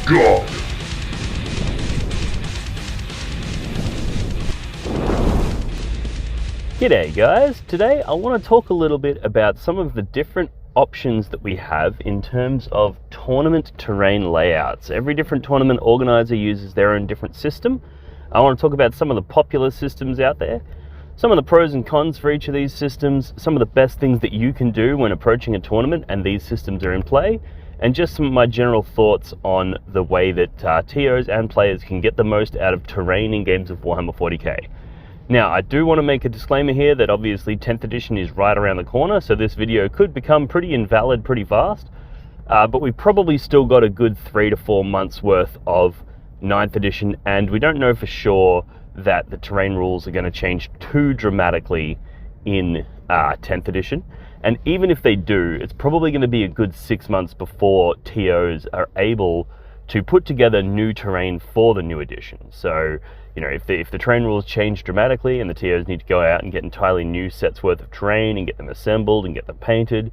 go! G'day guys, today I want to talk a little bit about some of the different options that we have in terms of tournament terrain layouts. Every different tournament organizer uses their own different system. I want to talk about some of the popular systems out there, some of the pros and cons for each of these systems, some of the best things that you can do when approaching a tournament and these systems are in play, and just some of my general thoughts on the way that TOs and players can get the most out of terrain in games of Warhammer 40k. Now, I do want to make a disclaimer here that obviously 10th edition is right around the corner, so this video could become pretty invalid pretty fast, but we've probably still got a good 3 to 4 months worth of 9th edition, and we don't know for sure that the terrain rules are going to change too dramatically in 10th edition. And even if they do, it's probably going to be a good 6 months before TOs are able to put together new terrain for the new edition. So, you know, if the terrain rules change dramatically and the TOs need to go out and get entirely new sets worth of terrain and get them assembled and get them painted,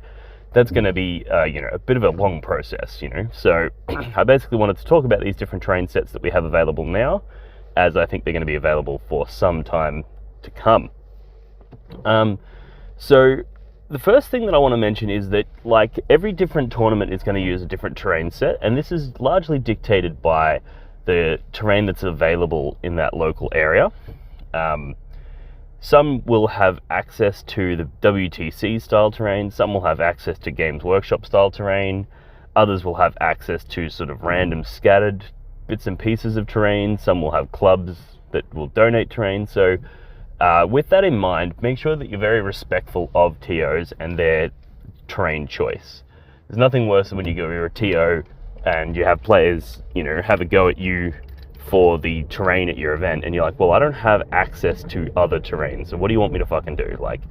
that's going to be, you know, a bit of a long process, you know. So I basically wanted to talk about these different terrain sets that we have available now, as I think they're going to be available for some time to come. So the first thing that I want to mention is that, like, every different tournament is going to use a different terrain set, and this is largely dictated by the terrain that's available in that local area. Some will have access to the WTC style terrain, some will have access to Games Workshop style terrain, others will have access to sort of random scattered bits and pieces of terrain, some will have clubs that will donate terrain. So with that in mind, make sure that you're very respectful of TOs and their terrain choice. There's nothing worse than when you're a TO and you have players, you know, have a go at you for the terrain at your event, and you're like, well, I don't have access to other terrain, so what do you want me to fucking do? Like,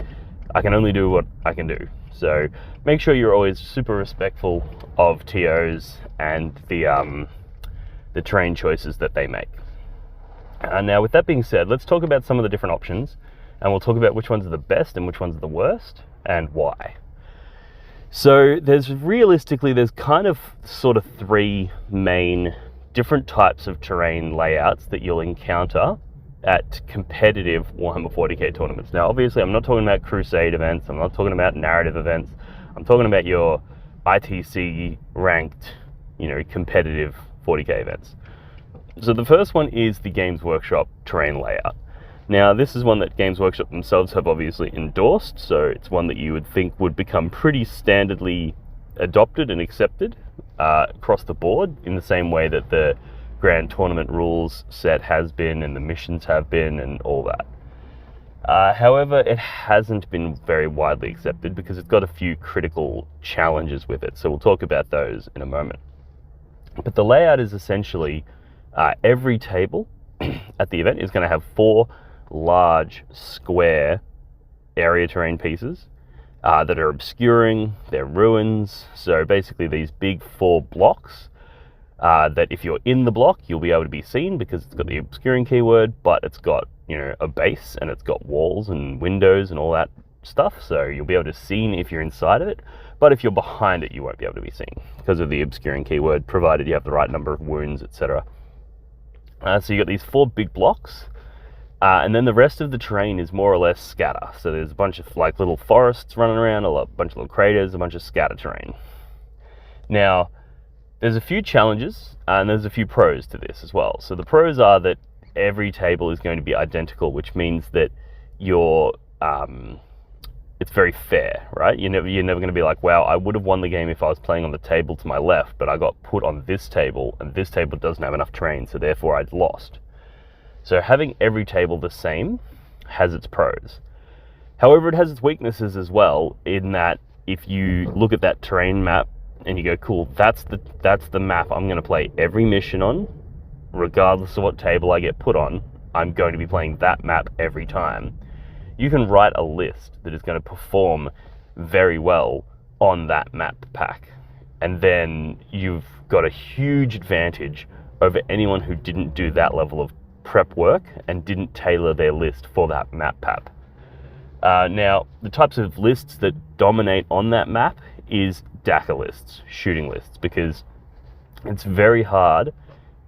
I can only do what I can do. So make sure you're always super respectful of TOs and the terrain choices that they make. Now, with that being said, let's talk about some of the different options, and we'll talk about which ones are the best and which ones are the worst, and why. So there's kind of sort of 3 main different types of terrain layouts that you'll encounter at competitive Warhammer 40k tournaments. Now, obviously, I'm not talking about crusade events, I'm not talking about narrative events, I'm talking about your ITC ranked, you know, competitive 40k events. So the first one is the Games Workshop terrain layout. Now, this is one that Games Workshop themselves have obviously endorsed, so it's one that you would think would become pretty standardly adopted and accepted across the board, in the same way that the Grand Tournament rules set has been and the missions have been and all that. However, it hasn't been very widely accepted because it's got a few critical challenges with it, so we'll talk about those in a moment. But the layout is essentially every table at the event is going to have 4 large square area terrain pieces that are obscuring, they're ruins. So basically these big 4 blocks that if you're in the block, you'll be able to be seen because it's got the obscuring keyword, but it's got, you know, a base and it's got walls and windows and all that stuff. So you'll be able to see if you're inside of it, but if you're behind it, you won't be able to be seen because of the obscuring keyword, provided you have the right number of wounds, etc. So you got these 4 big blocks. And then the rest of the terrain is more or less scatter. So there's a bunch of like little forests running around, a bunch of little craters, a bunch of scatter terrain. Now, there's a few challenges and there's a few pros to this as well. So the pros are that every table is going to be identical, which means that it's very fair, right? You're never going to be like, wow, I would have won the game if I was playing on the table to my left, but I got put on this table and this table doesn't have enough terrain, so therefore I'd lost. So having every table the same has its pros. However, it has its weaknesses as well, in that if you look at that terrain map and you go, cool, that's the map I'm going to play every mission on, regardless of what table I get put on, I'm going to be playing that map every time. You can write a list that is going to perform very well on that map pack. And then you've got a huge advantage over anyone who didn't do that level of prep work and didn't tailor their list for that map pack. Now, the types of lists that dominate on that map is DACA lists, shooting lists, because It's very hard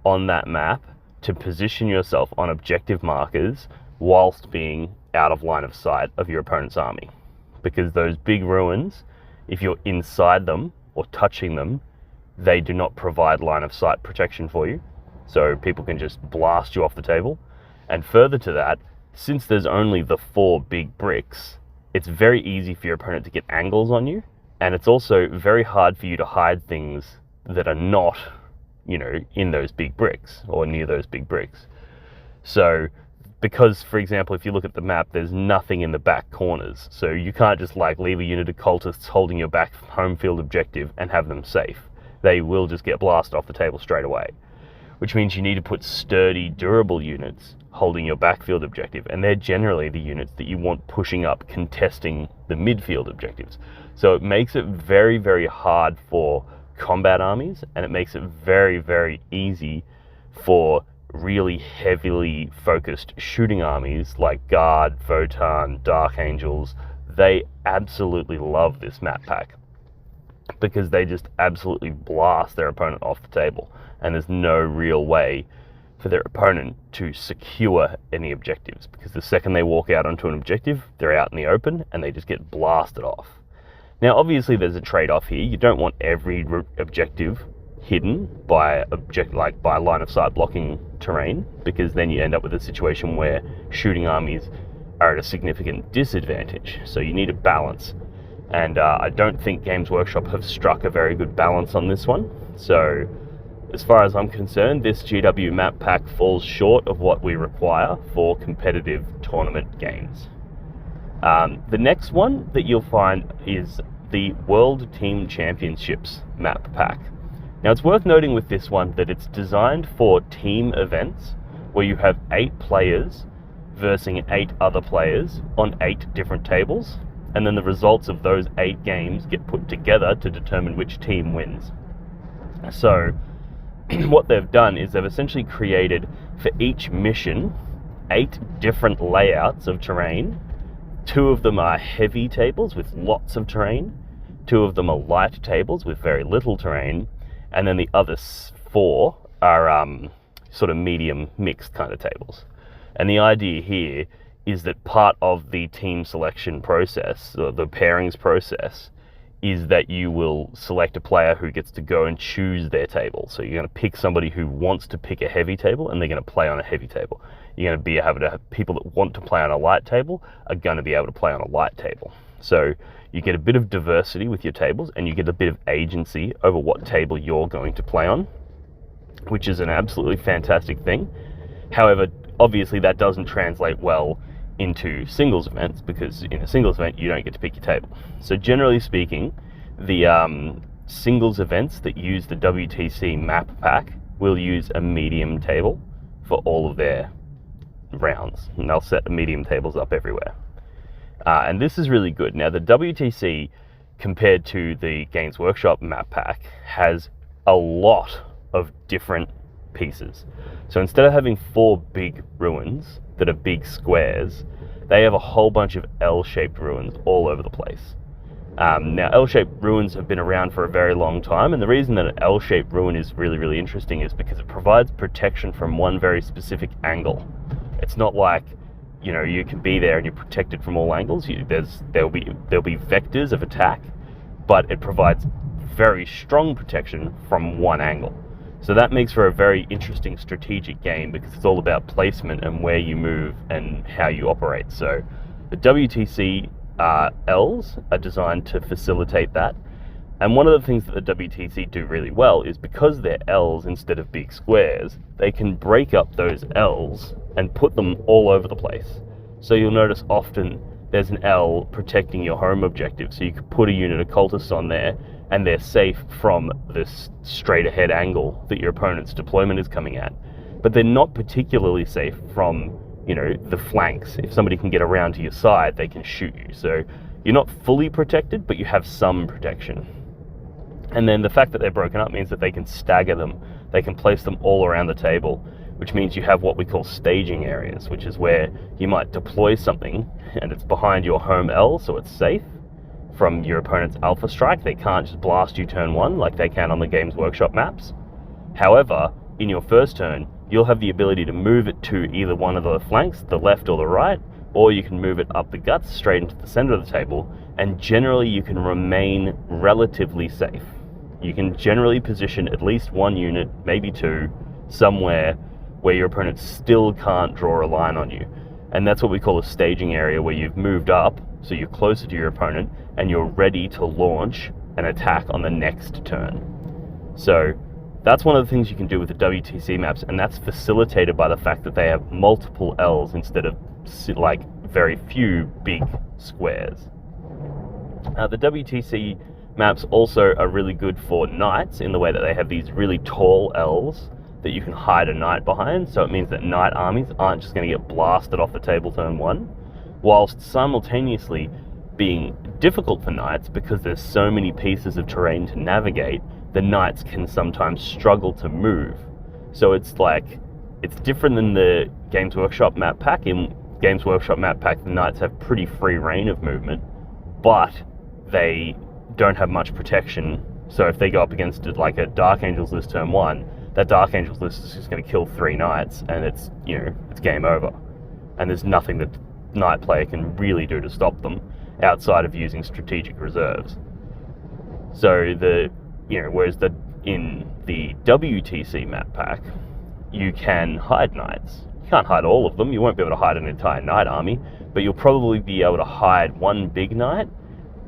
on that map to position yourself on objective markers whilst being out of line of sight of your opponent's army. Because those big ruins, if you're inside them or touching them, they do not provide line of sight protection for you. So people can just blast you off the table. And further to that, since there's only the 4 big bricks, it's very easy for your opponent to get angles on you. And it's also very hard for you to hide things that are not, in those big bricks or near those big bricks. So because, for example, if you look at the map, there's nothing in the back corners. So you can't just leave a unit of cultists holding your back home field objective and have them safe. They will just get blasted off the table straight away, which means you need to put sturdy, durable units holding your backfield objective, and they're generally the units that you want pushing up, contesting the midfield objectives. So it makes it very, very hard for combat armies, and it makes it very, very easy for really heavily focused shooting armies like Guard, Votann, Dark Angels. They absolutely love this map pack because they just absolutely blast their opponent off the table, and there's no real way for their opponent to secure any objectives, because the second they walk out onto an objective, they're out in the open and they just get blasted off. Now obviously there's a trade-off here. You don't want every objective hidden by by line of sight blocking terrain, because then you end up with a situation where shooting armies are at a significant disadvantage. So you need a balance, and I don't think Games Workshop have struck a very good balance on this one. So as far as I'm concerned, this GW map pack falls short of what we require for competitive tournament games. The next one that you'll find is the World Team Championships map pack. Now it's worth noting with this one that it's designed for team events where you have 8 players versing 8 other players on 8 different tables, and then the results of those 8 games get put together to determine which team wins. So what they've done is they've essentially created for each mission 8 different layouts of terrain. 2 of them are heavy tables with lots of terrain, 2 of them are light tables with very little terrain, and then the other 4 are sort of medium mixed kind of tables. And the idea here is that part of the team selection process, or the pairings process, is that you will select a player who gets to go and choose their table. So you're going to pick somebody who wants to pick a heavy table, and they're going to play on a heavy table. You're going to be able to have people that want to play on a light table are going to be able to play on a light table. So you get a bit of diversity with your tables, and you get a bit of agency over what table you're going to play on, which is an absolutely fantastic thing. However, obviously that doesn't translate well into singles events, because in a singles event you don't get to pick your table. So generally speaking, the singles events that use the WTC map pack will use a medium table for all of their rounds, and they'll set the medium tables up everywhere. And this is really good. Now the WTC, compared to the Games Workshop map pack, has a lot of different pieces. So instead of having 4 big ruins that are big squares, they have a whole bunch of L-shaped ruins all over the place. Now L-shaped ruins have been around for a very long time, and the reason that an L-shaped ruin is really, really interesting is because it provides protection from one very specific angle. It's not like, you can be there and you're protected from all angles. There'll be vectors of attack, but it provides very strong protection from one angle. So that makes for a very interesting strategic game, because it's all about placement and where you move and how you operate. So the WTC Ls are designed to facilitate that. And one of the things that the WTC do really well is, because they're Ls instead of big squares, they can break up those Ls and put them all over the place. So you'll notice often there's an L protecting your home objective, so you could put a unit of cultists on there and they're safe from this straight ahead angle that your opponent's deployment is coming at. But they're not particularly safe from, the flanks. If somebody can get around to your side, they can shoot you. So you're not fully protected, but you have some protection. And then the fact that they're broken up means that they can stagger them. They can place them all around the table, which means you have what we call staging areas, which is where you might deploy something and it's behind your home L, so it's safe from your opponent's alpha strike. They can't just blast you turn 1 like they can on the Games Workshop maps. However, in your first turn, you'll have the ability to move it to either one of the flanks, the left or the right, or you can move it up the guts straight into the center of the table, and generally you can remain relatively safe. You can generally position at least one unit, maybe two, somewhere where your opponent still can't draw a line on you. And that's what we call a staging area, where you've moved up, so you're closer to your opponent, and you're ready to launch an attack on the next turn. So that's one of the things you can do with the WTC maps, and that's facilitated by the fact that they have multiple L's instead of like very few big squares. The WTC maps also are really good for knights in the way that they have these really tall L's that you can hide a knight behind, so it means that knight armies aren't just going to get blasted off the table turn one, whilst simultaneously being difficult for knights because there's so many pieces of terrain to navigate. The knights can sometimes struggle to move. So it's different than the Games Workshop map pack. In Games Workshop map pack, the knights have pretty free reign of movement, but they don't have much protection. So if they go up against like a Dark Angels list turn one, that Dark Angels list is just going to kill 3 knights, and it's game over. And there's nothing that knight player can really do to stop them outside of using strategic reserves. So whereas in the WTC map pack, you can hide knights. You can't hide all of them. You won't be able to hide an entire knight army, but you'll probably be able to hide one big knight,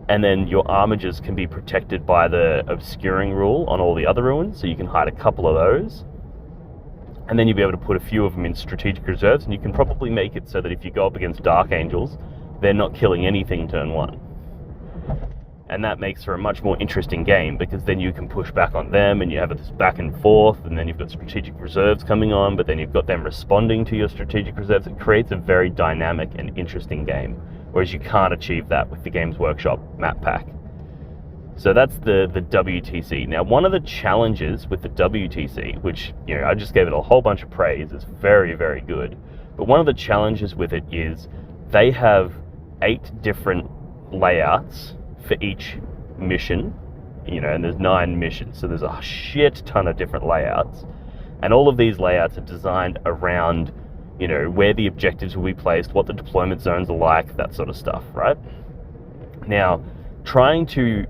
and then your armigers can be protected by the obscuring rule on all the other ruins, so you can hide a couple of those. And then you'll be able to put a few of them in strategic reserves, and you can probably make it so that if you go up against Dark Angels, they're not killing anything turn one. And that makes for a much more interesting game, because then you can push back on them, and you have this back and forth, and then you've got strategic reserves coming on, but then you've got them responding to your strategic reserves. It creates a very dynamic and interesting game, whereas you can't achieve that with the Games Workshop map pack. So that's the WTC. Now, one of the challenges with the WTC, which I just gave it a whole bunch of praise, is very, very good, but one of the challenges with it is they have 8 different layouts for each mission, and there's 9 missions, so there's a shit ton of different layouts, and all of these layouts are designed around where the objectives will be placed, what the deployment zones are like, that sort of stuff, right? Now, trying to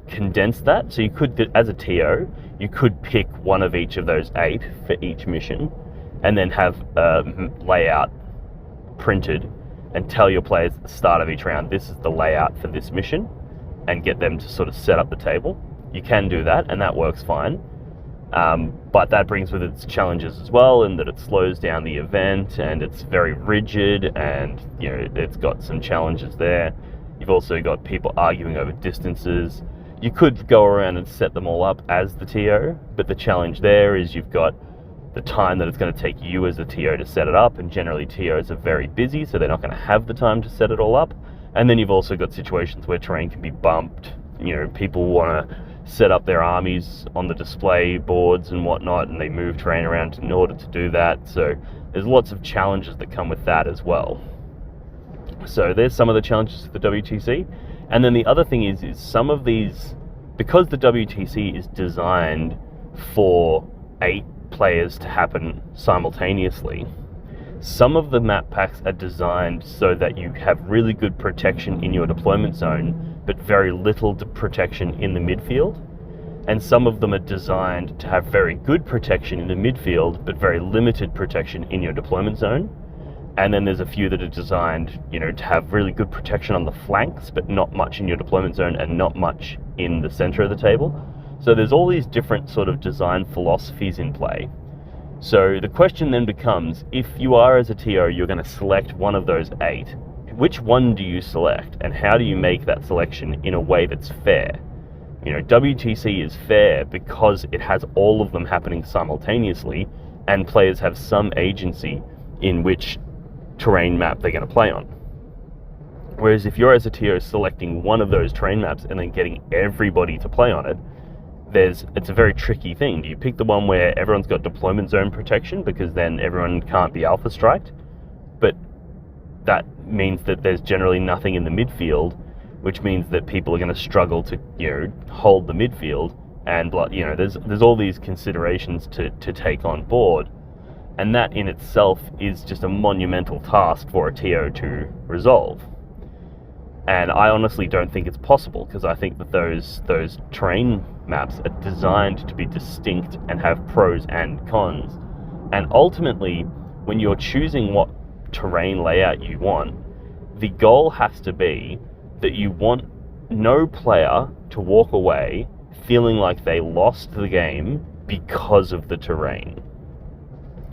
condense that, so you could, as a TO, you could pick one of each of those 8 for each mission, and then have a layout printed and tell your players at the start of each round, this is the layout for this mission, and get them to sort of set up the table. You can do that, and that works fine. But that brings with it its challenges as well, in that it slows down the event, and it's very rigid, and it's got some challenges there. You've also got people arguing over distances. You could go around and set them all up as the TO, but the challenge there is you've got the time that it's going to take you as a TO to set it up, and generally TOs are very busy, so they're not going to have the time to set it all up. And then you've also got situations where terrain can be bumped. People want to set up their armies on the display boards and whatnot, and they move terrain around in order to do that. So there's lots of challenges that come with that as well. So there's some of the challenges of the WTC. And then the other thing is some of these, because the WTC is designed for 8 players to happen simultaneously, some of the map packs are designed so that you have really good protection in your deployment zone, but very little protection in the midfield. And some of them are designed to have very good protection in the midfield, but very limited protection in your deployment zone. And then there's a few that are designed, to have really good protection on the flanks, but not much in your deployment zone and not much in the center of the table. So there's all these different sort of design philosophies in play. So the question then becomes, if you are as a TO, you're going to select one of those 8, which one do you select, and how do you make that selection in a way that's fair? WTC is fair because it has all of them happening simultaneously, and players have some agency in which terrain map they're going to play on. Whereas if you're as a TO selecting one of those terrain maps and then getting everybody to play on it, it's a very tricky thing. Do you pick the one where everyone's got deployment zone protection, because then everyone can't be alpha striked, but that means that there's generally nothing in the midfield, which means that people are going to struggle to hold the midfield, and there's all these considerations to take on board, and that in itself is just a monumental task for a TO to resolve. And I honestly don't think it's possible, because I think that those terrain maps are designed to be distinct and have pros and cons. And ultimately, when you're choosing what terrain layout you want, the goal has to be that you want no player to walk away feeling like they lost the game because of the terrain.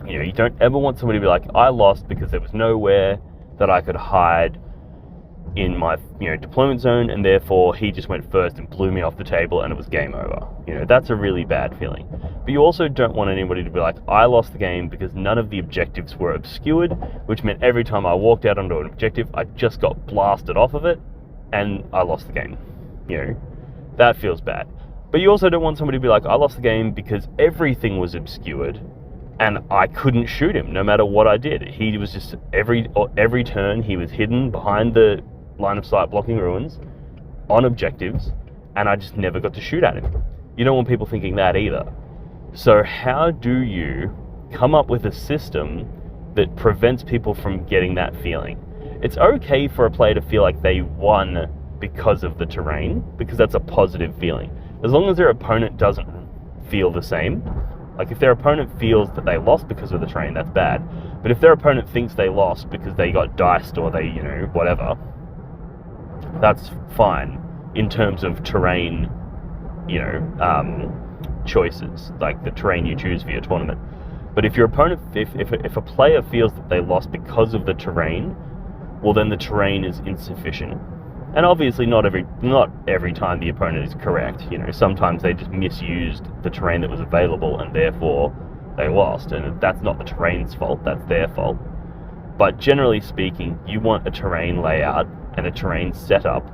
You don't ever want somebody to be like, I lost because there was nowhere that I could hide in my deployment zone, and therefore he just went first and blew me off the table and it was game over. That's a really bad feeling. But you also don't want anybody to be like, I lost the game because none of the objectives were obscured, which meant every time I walked out onto an objective, I just got blasted off of it and I lost the game. That feels bad. But you also don't want somebody to be like, I lost the game because everything was obscured and I couldn't shoot him no matter what I did. He was just, every turn he was hidden behind the line of sight blocking ruins on objectives, and I just never got to shoot at him. You don't want people thinking that either. So how do you come up with a system that prevents people from getting that feeling? It's okay for a player to feel like they won because of the terrain, because that's a positive feeling. As long as their opponent doesn't feel the same. Like if their opponent feels that they lost because of the terrain, that's bad. But if their opponent thinks they lost because they got diced or they, whatever, that's fine in terms of terrain, choices, like the terrain you choose for your tournament. But if your opponent, if a player feels that they lost because of the terrain, well then the terrain is insufficient. And obviously not every time the opponent is correct. Sometimes they just misused the terrain that was available and therefore they lost. And that's not the terrain's fault, that's their fault. But generally speaking, you want a terrain layout and a terrain setup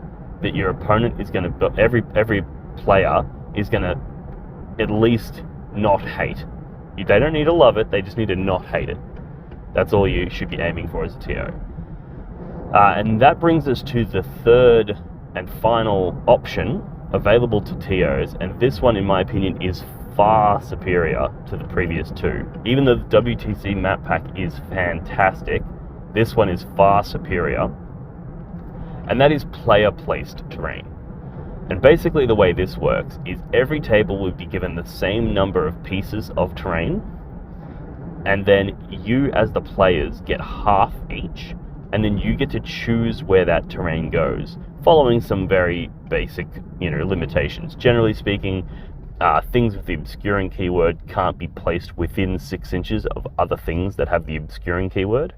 that your opponent is going to, every player is going to at least not hate. They don't need to love it, they just need to not hate it. That's all you should be aiming for as a TO. And that brings us to the third and final option available to TOs, and this one in my opinion is far superior to the previous two. Even though the WTC map pack is fantastic, this one is far superior, and that is player placed terrain. And basically the way this works is every table will be given the same number of pieces of terrain, and then you as the players get half each, and then you get to choose where that terrain goes, following some very basic, limitations. Generally speaking, things with the obscuring keyword can't be placed within 6 inches of other things that have the obscuring keyword,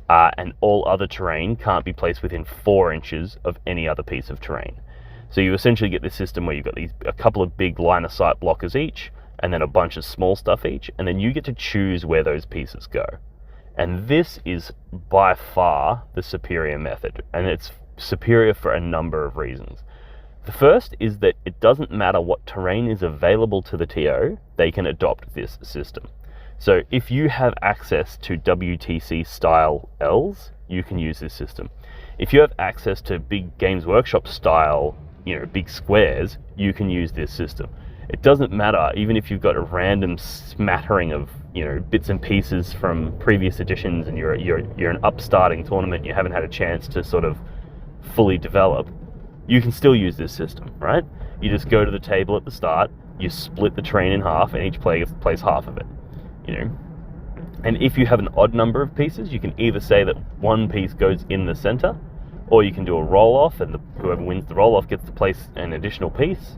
and all other terrain can't be placed within 4 inches of any other piece of terrain. So you essentially get this system where you've got a couple of big line of sight blockers each, and then a bunch of small stuff each, and then you get to choose where those pieces go. And this is by far the superior method, and it's superior for a number of reasons. The first is that it doesn't matter what terrain is available to the TO, they can adopt this system. So if you have access to WTC style Ls, you can use this system. If you have access to big Games Workshop style, big squares, you can use this system. It doesn't matter, even if you've got a random smattering of bits and pieces from previous editions, and you're an upstarting tournament, you haven't had a chance to sort of fully develop, you can still use this system, right? You just go to the table at the start, you split the terrain in half, and each player plays half of it. And if you have an odd number of pieces, you can either say that one piece goes in the center, or you can do a roll off, and whoever wins the roll off gets to place an additional piece.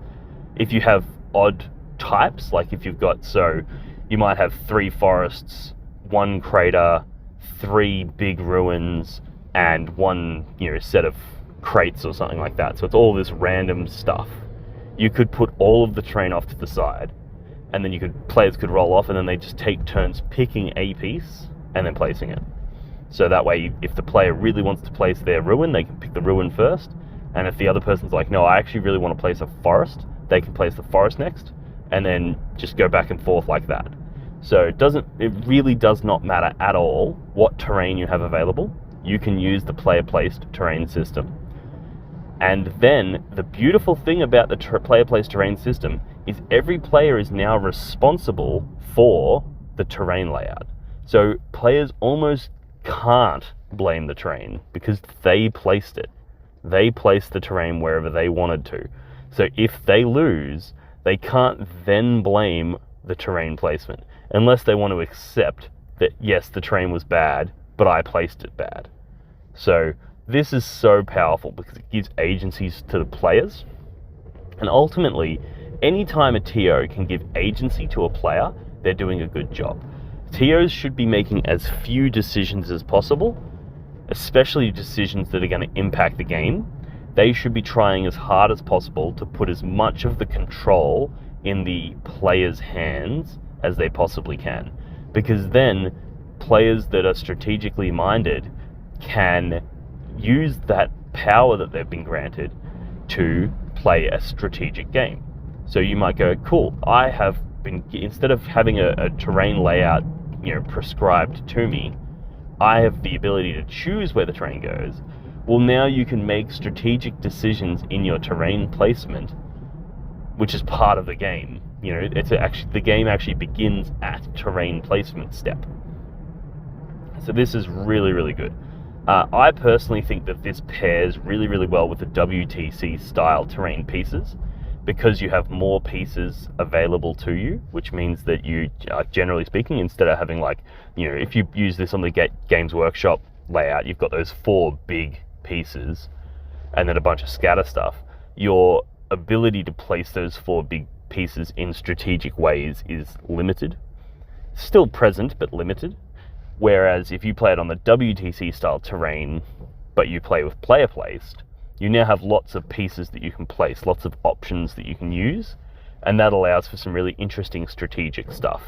If you have odd types, like if you've got, so you might have 3 forests, 1 crater, 3 big ruins, and 1 set of crates or something like that. So it's all this random stuff. You could put all of the terrain off to the side, and then players could roll off, and then they just take turns picking a piece and then placing it. So that way, if the player really wants to place their ruin, they can pick the ruin first, and if the other person's like, no, I actually really want to place a forest, they can place the forest next, and then just go back and forth like that. So it really does not matter at all what terrain you have available. You can use the player-placed terrain system. And then the beautiful thing about the player-placed terrain system is every player is now responsible for the terrain layout. So players almost can't blame the terrain because they placed it. They placed the terrain wherever they wanted to. So if they lose, they can't then blame the terrain placement unless they want to accept that, yes, the terrain was bad, but I placed it bad. So this is so powerful because it gives agencies to the players. And ultimately, anytime a TO can give agency to a player, they're doing a good job. TOs should be making as few decisions as possible, especially decisions that are going to impact the game. They should be trying as hard as possible to put as much of the control in the players' hands as they possibly can. Because then players that are strategically minded can use that power that they've been granted to play a strategic game. So you might go, cool, I have been, instead of having a terrain layout, prescribed to me, I have the ability to choose where the terrain goes. Well, now you can make strategic decisions in your terrain placement, which is part of the game. The game actually begins at terrain placement step. So this is really, really good. I personally think that this pairs really, really well with the WTC style terrain pieces, because you have more pieces available to you, which means that you, generally speaking, instead of having if you use this on the Games Workshop layout, you've got those 4 big pieces and then a bunch of scatter stuff. Your ability to place those 4 big pieces in strategic ways is limited. Still present, but limited. Whereas if you play it on the WTC style terrain, but you play with player placed, you now have lots of pieces that you can place, lots of options that you can use, and that allows for some really interesting strategic stuff.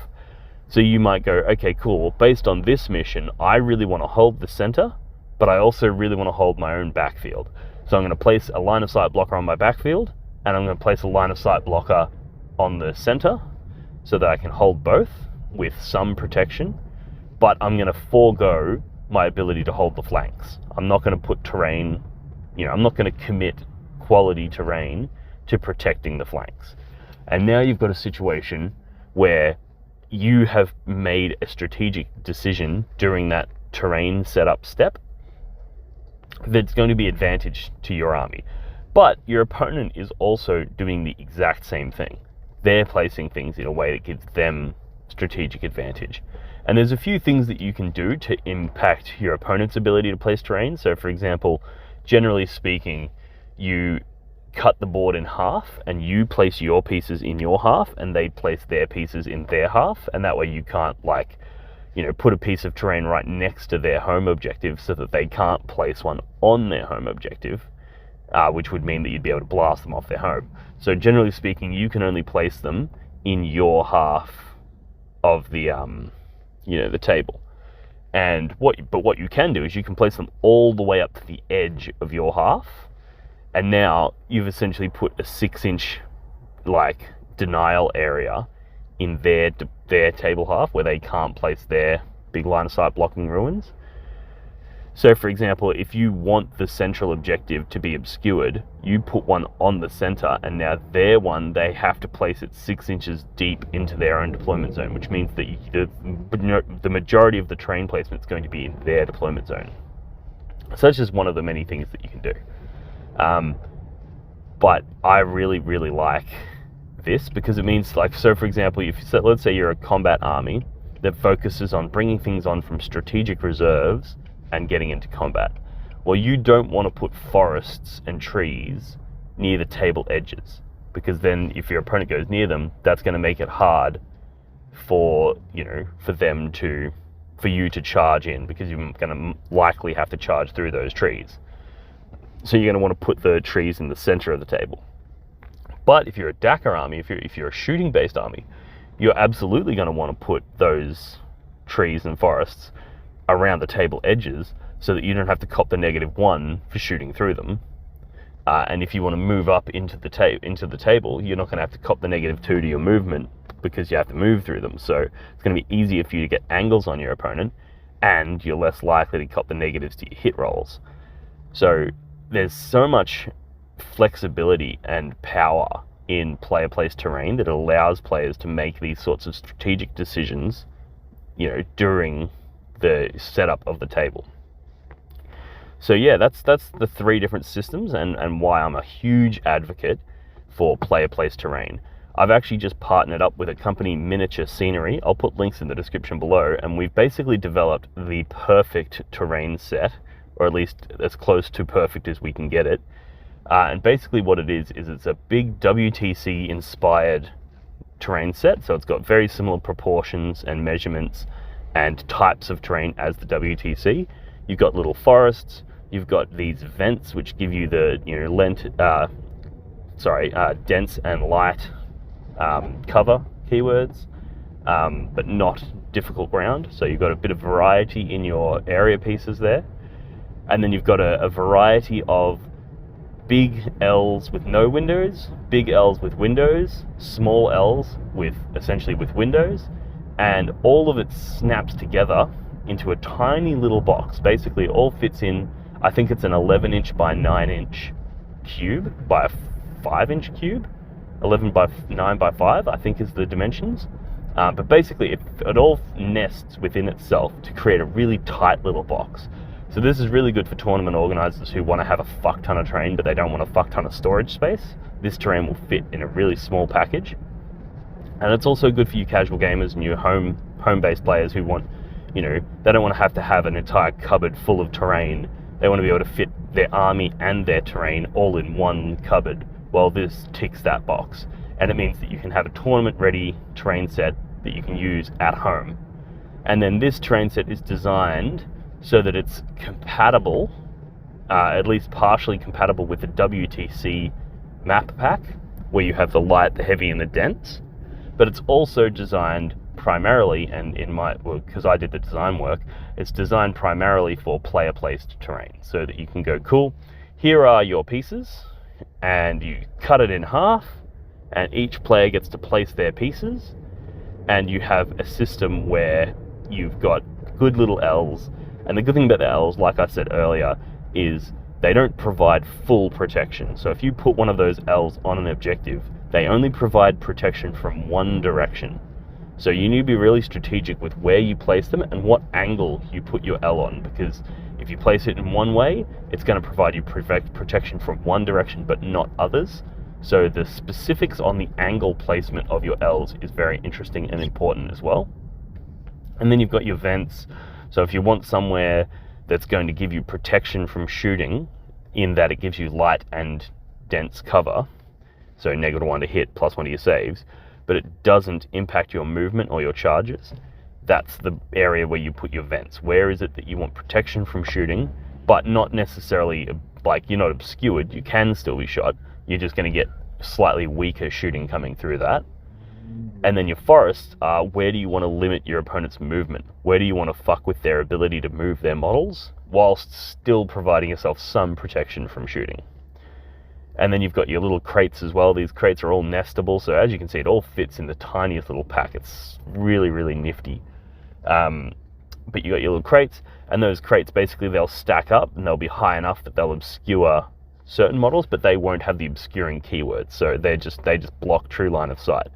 So you might go, okay, cool, based on this mission, I really want to hold the center, but I also really want to hold my own backfield. So I'm going to place a line of sight blocker on my backfield, and I'm going to place a line of sight blocker on the center so that I can hold both with some protection, but I'm going to forego my ability to hold the flanks. I'm not going to put terrain, I'm not going to commit quality terrain to protecting the flanks. And now you've got a situation where you have made a strategic decision during that terrain setup step that's going to be advantage to your army. But your opponent is also doing the exact same thing. They're placing things in a way that gives them strategic advantage. And there's a few things that you can do to impact your opponent's ability to place terrain. So for example, generally speaking, you cut the board in half and you place your pieces in your half and they place their pieces in their half, and that way you can't put a piece of terrain right next to their home objective so that they can't place one on their home objective, which would mean that you'd be able to blast them off their home. So generally speaking, you can only place them in your half of the the table. And what you can do is you can place them all the way up to the edge of your half, and now you've essentially put a 6-inch denial area in their table half where they can't place their big line of sight blocking ruins. So for example, if you want the central objective to be obscured, you put one on the center, and now their one, they have to place it 6 inches deep into their own deployment zone, which means that the majority of the terrain placement is going to be in their deployment zone. So that's just one of the many things that you can do. But I really, really like this because it means, so for example, let's say you're a combat army that focuses on bringing things on from strategic reserves and getting into combat. Well, you don't want to put forests and trees near the table edges, because then if your opponent goes near them, that's going to make it hard for you to charge in, because you're going to likely have to charge through those trees. So you're going to want to put the trees in the center of the table. But if you're a Dakar army, if you're a shooting based army, you're absolutely going to want to put those trees and forests around the table edges so that you don't have to cop the -1 for shooting through them. And if you want to move up into the table, you're not going to have to cop the -2 to your movement because you have to move through them. So it's going to be easier for you to get angles on your opponent, and you're less likely to cop the negatives to your hit rolls. So there's so much flexibility and power in player-placed terrain that allows players to make these sorts of strategic decisions, during the setup of the table. So yeah, that's the 3 different systems and why I'm a huge advocate for player-placed terrain. I've actually just partnered up with a company, Miniature Scenery. I'll put links in the description below, and we've basically developed the perfect terrain set, or at least as close to perfect as we can get it. And basically what it is it's a big WTC inspired terrain set. So it's got very similar proportions and measurements and types of terrain as the WTC. You've got little forests, you've got these vents which give you the dense and light cover keywords, but not difficult ground. So you've got a bit of variety in your area pieces there. And then you've got a variety of big L's with no windows, big L's with windows, small L's with windows, and all of it snaps together into a tiny little box. Basically it all fits in, I think it's an 11-inch by 9-inch cube by a 5-inch cube. 11 by 9 by 5, I think is the dimensions. But basically it all nests within itself to create a really tight little box. So this is really good for tournament organizers who want to have a fuck ton of terrain, but they don't want a fuck ton of storage space. This terrain will fit in a really small package. And it's also good for you casual gamers and your home-based players who want, they don't want to have an entire cupboard full of terrain. They want to be able to fit their army and their terrain all in one cupboard. Well, this ticks that box, and it means that you can have a tournament-ready terrain set that you can use at home. And then this terrain set is designed so that it's compatible, at least partially compatible with the WTC map pack, where you have the light, the heavy, and the dense. But it's also designed primarily, and because I did the design work, it's designed primarily for player-placed terrain, so that you can go, cool, here are your pieces, and you cut it in half, and each player gets to place their pieces, and you have a system where you've got good little L's. And the good thing about the L's, like I said earlier, is they don't provide full protection. So if you put one of those L's on an objective, they only provide protection from one direction. So you need to be really strategic with where you place them and what angle you put your L on, because if you place it in one way, it's going to provide you protection from one direction but not others. So the specifics on the angle placement of your L's is very interesting and important as well. And then you've got your vents. So if you want somewhere that's going to give you protection from shooting, in that it gives you light and dense cover, so -1 to hit, +1 to your saves, but it doesn't impact your movement or your charges, that's the area where you put your vents. Where is it that you want protection from shooting, but not necessarily, like, you're not obscured, you can still be shot, you're just going to get slightly weaker shooting coming through that. And then your forests are, where do you want to limit your opponent's movement? Where do you want to fuck with their ability to move their models, whilst still providing yourself some protection from shooting? And then you've got your little crates as well. These crates are all nestable, so as you can see, it all fits in the tiniest little pack. It's really, really nifty. But you got your little crates, and those crates, basically, they'll stack up, and they'll be high enough that they'll obscure certain models, but they won't have the obscuring keywords, so they just block true line of sight.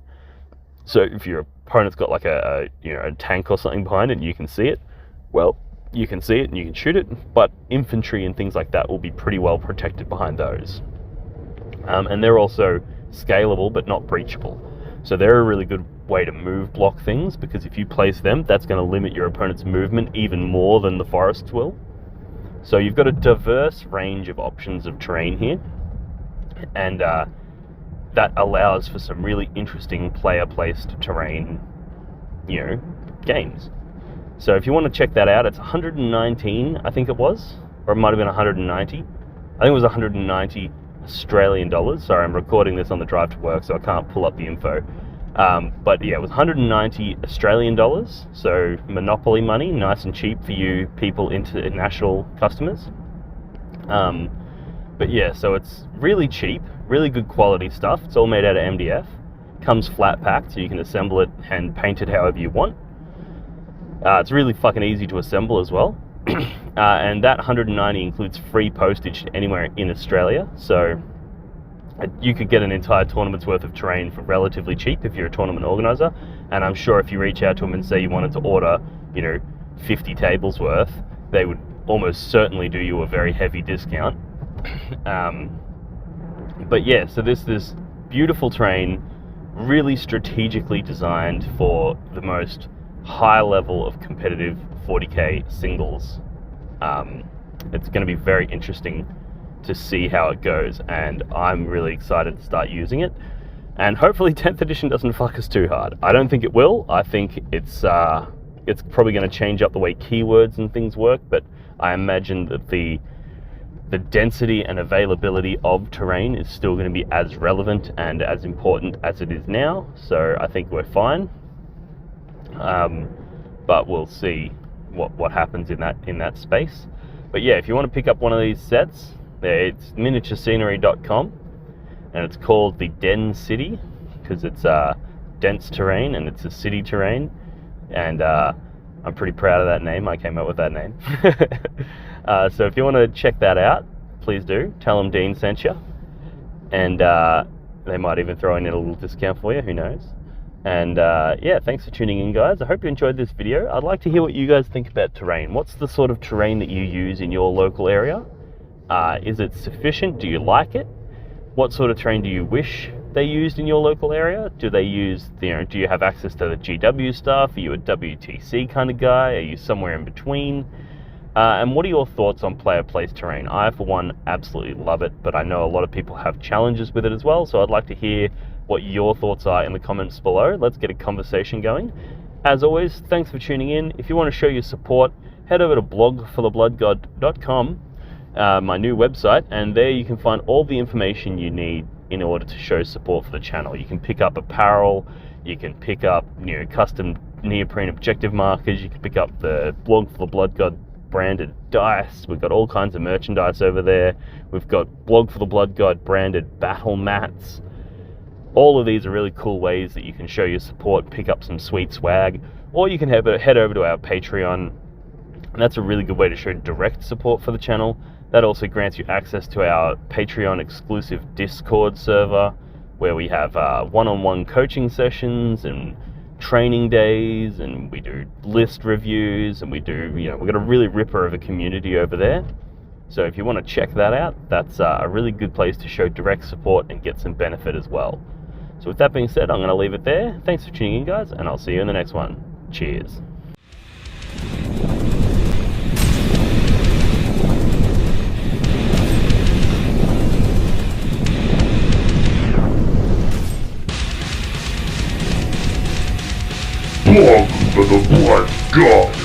So if your opponent's got like a tank or something behind it and you can see it, well, you can see it and you can shoot it, but infantry and things like that will be pretty well protected behind those. And they're also scalable but not breachable. So they're a really good way to move block things, because if you place them, that's going to limit your opponent's movement even more than the forests will. So you've got a diverse range of options of terrain here, and that allows for some really interesting player-placed terrain, games. So if you want to check that out, it's 119, I think it was, or it might have been 190. I think it was 190 Australian dollars. Sorry, I'm recording this on the drive to work, so I can't pull up the info. But yeah, it was 190 Australian dollars, so Monopoly money, nice and cheap for you people, international customers. But yeah, so it's really cheap, really good quality stuff. It's all made out of MDF. Comes flat packed, so you can assemble it and paint it however you want. It's really fucking easy to assemble as well. And that 190 includes free postage anywhere in Australia. So You could get an entire tournament's worth of terrain for relatively cheap if you're a tournament organizer, and I'm sure if you reach out to them and say you wanted to order, 50 tables worth, they would almost certainly do you a very heavy discount. But yeah, so this beautiful terrain, really strategically designed for the most high level of competitive 40k singles. It's going to be very interesting to see how it goes, and I'm really excited to start using it, and hopefully 10th edition doesn't fuck us too hard. I don't think it will. I think it's probably going to change up the way keywords and things work, but I imagine that the density and availability of terrain is still going to be as relevant and as important as it is now, so I think we're fine. But we'll see what happens in that space. But yeah, if you want to pick up one of these sets, it's miniaturescenery.com, and it's called the Den City because it's dense terrain and it's a city terrain, and I'm pretty proud of that name. I came up with that name. So if you want to check that out, please do. Tell them Dean sent you, and they might even throw in a little discount for you, who knows. And yeah, thanks for tuning in, guys. I hope you enjoyed this video. I'd like to hear what you guys think about terrain. What's the sort of terrain that you use in your local area? Is it sufficient? Do you like it? What sort of terrain do you wish they used in your local area? Do they use, do you have access to the GW stuff? Are you a WTC kind of guy? Are you somewhere in between? And what are your thoughts on player placed terrain? I, for one, absolutely love it, but I know a lot of people have challenges with it as well, so I'd like to hear what your thoughts are in the comments below. Let's get a conversation going. As always, thanks for tuning in. If you want to show your support, head over to blogforthebloodgod.com, my new website, and there you can find all the information you need in order to show support for the channel. You can pick up apparel, you can pick up custom neoprene objective markers, you can pick up the Blog for the Blood God branded dice. We've got all kinds of merchandise over there. We've got Blog for the Blood God branded battle mats. All of these are really cool ways that you can show your support, pick up some sweet swag, or you can head over to our Patreon, and that's a really good way to show direct support for the channel. That also grants you access to our Patreon exclusive Discord server, where we have one-on-one coaching sessions and training days, and we do list reviews, and we do, we've got a really ripper of a community over there. So if you want to check that out, that's a really good place to show direct support and get some benefit as well. So with that being said, I'm going to leave it there. Thanks for tuning in, guys, and I'll see you in the next one. Cheers. Blog for the Blood God.